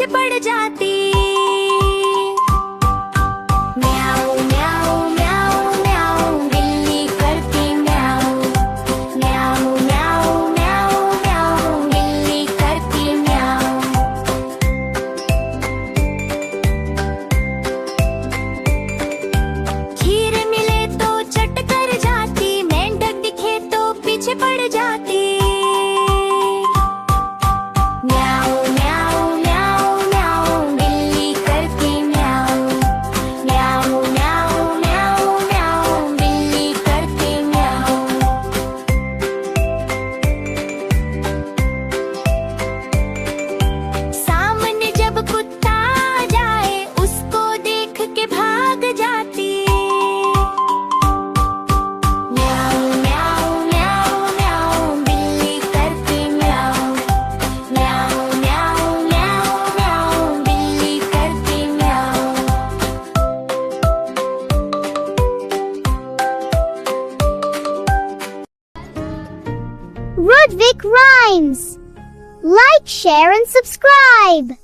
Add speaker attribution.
Speaker 1: पीछे पड़ जाती। म्याऊ म्याऊ म्याऊ म्याऊ बिल्ली करती म्याऊ। म्याऊ म्याऊ म्याऊ म्याऊ बिल्ली करती म्याऊ। खीर मिले तो चट कर जाती, मेंढक दिखे तो पीछे पड़ जाती। म्याऊ म्याऊ म्याऊ म्याऊ बिल्ली करती म्याऊ। म्याऊ म्याऊ म्याऊ म्याऊ बिल्ली करती म्याऊ। सामने जब कुत्ता आ जाए, उसको देख के भाग जाती। म्याऊ म्याऊ म्याऊ म्याऊ बिल्ली करती म्याऊ। म्याऊ म्याऊ म्याऊ म्याऊ बिल्ली करती म्याऊ।
Speaker 2: Rudvik Rhymes. Like, share and subscribe.